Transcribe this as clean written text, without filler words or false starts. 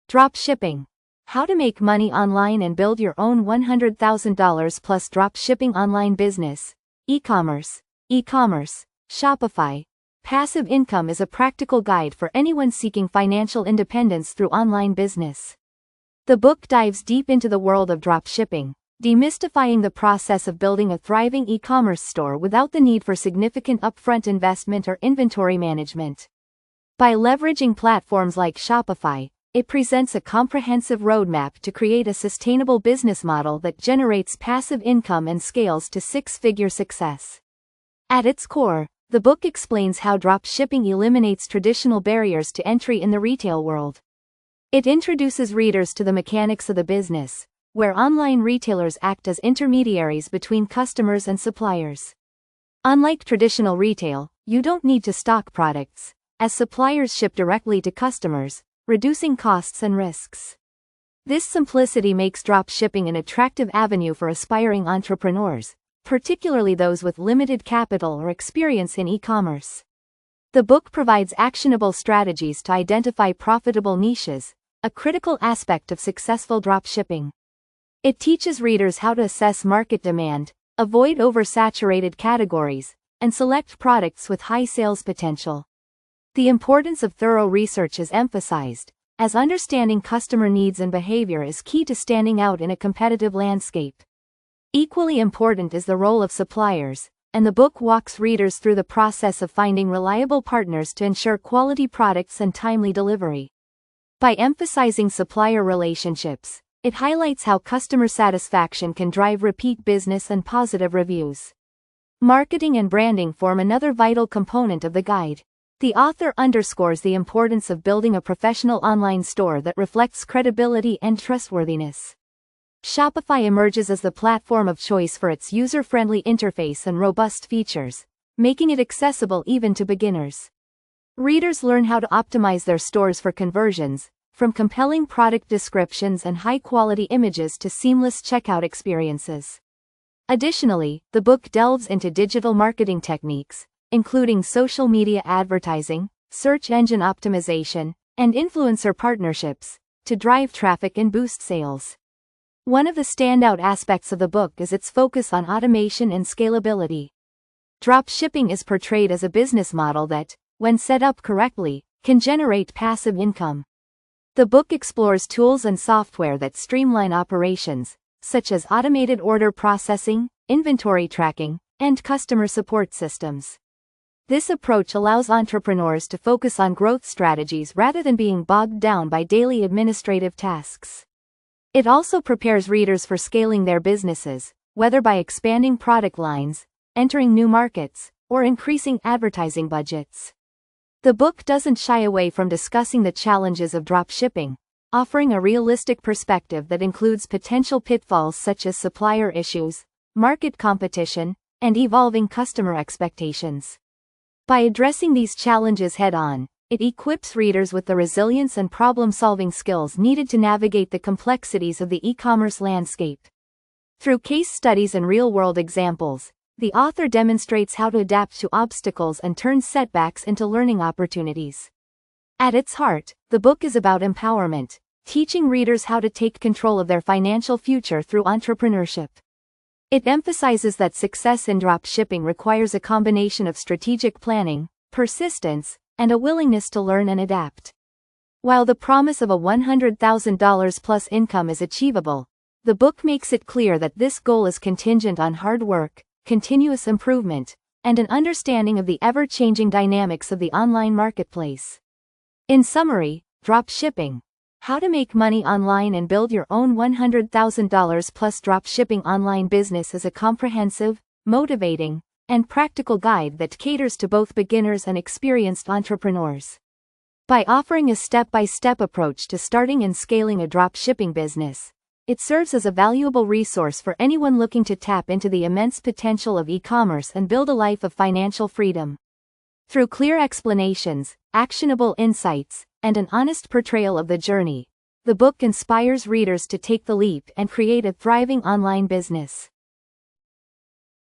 Dropshipping. How to make money online and build your own $100,000 plus dropshipping online business. E-commerce. Shopify. Passive income is a practical guide for anyone seeking financial independence through online business. The book dives deep into the world of dropshipping, demystifying the process of building a thriving e-commerce store without the need for significant upfront investment or inventory management. By leveraging platforms like Shopify, it presents a comprehensive roadmap to create a sustainable business model that generates passive income and scales to six-figure success. At its core, the book explains how dropshipping eliminates traditional barriers to entry in the retail world. It introduces readers to the mechanics of the business, where online retailers act as intermediaries between customers and suppliers. Unlike traditional retail, you don't need to stock products, as suppliers ship directly to customers, reducing costs and risks. This simplicity makes dropshipping an attractive avenue for aspiring entrepreneurs, particularly those with limited capital or experience in e-commerce. The book provides actionable strategies to identify profitable niches, a critical aspect of successful dropshipping. It teaches readers how to assess market demand, avoid oversaturated categories, and select products with high sales potential. The importance of thorough research is emphasized, as understanding customer needs and behavior is key to standing out in a competitive landscape. Equally important is the role of suppliers, and the book walks readers through the process of finding reliable partners to ensure quality products and timely delivery. By emphasizing supplier relationships, it highlights how customer satisfaction can drive repeat business and positive reviews. Marketing and branding form another vital component of the guide. The author underscores the importance of building a professional online store that reflects credibility and trustworthiness. Shopify emerges as the platform of choice for its user-friendly interface and robust features, making it accessible even to beginners. Readers learn how to optimize their stores for conversions, from compelling product descriptions and high-quality images to seamless checkout experiences. Additionally, the book delves into digital marketing techniques, including social media advertising, search engine optimization, and influencer partnerships, to drive traffic and boost sales. One of the standout aspects of the book is its focus on automation and scalability. Dropshipping is portrayed as a business model that, when set up correctly, can generate passive income. The book explores tools and software that streamline operations, such as automated order processing, inventory tracking, and customer support systems. This approach allows entrepreneurs to focus on growth strategies rather than being bogged down by daily administrative tasks. It also prepares readers for scaling their businesses, whether by expanding product lines, entering new markets, or increasing advertising budgets. The book doesn't shy away from discussing the challenges of dropshipping, offering a realistic perspective that includes potential pitfalls such as supplier issues, market competition, and evolving customer expectations. By addressing these challenges head-on, it equips readers with the resilience and problem-solving skills needed to navigate the complexities of the e-commerce landscape. Through case studies and real-world examples, the author demonstrates how to adapt to obstacles and turn setbacks into learning opportunities. At its heart, the book is about empowerment, teaching readers how to take control of their financial future through entrepreneurship. It emphasizes that success in dropshipping requires a combination of strategic planning, persistence, and a willingness to learn and adapt. While the promise of a $100,000 plus income is achievable, the book makes it clear that this goal is contingent on hard work, continuous improvement, and an understanding of the ever-changing dynamics of the online marketplace. In summary, dropshipping. How to make money online and build your own $100,000 plus dropshipping online business is a comprehensive, motivating, and practical guide that caters to both beginners and experienced entrepreneurs. By offering a step-by-step approach to starting and scaling a dropshipping business, it serves as a valuable resource for anyone looking to tap into the immense potential of e-commerce and build a life of financial freedom. Through clear explanations, actionable insights, and an honest portrayal of the journey, the book inspires readers to take the leap and create a thriving online business.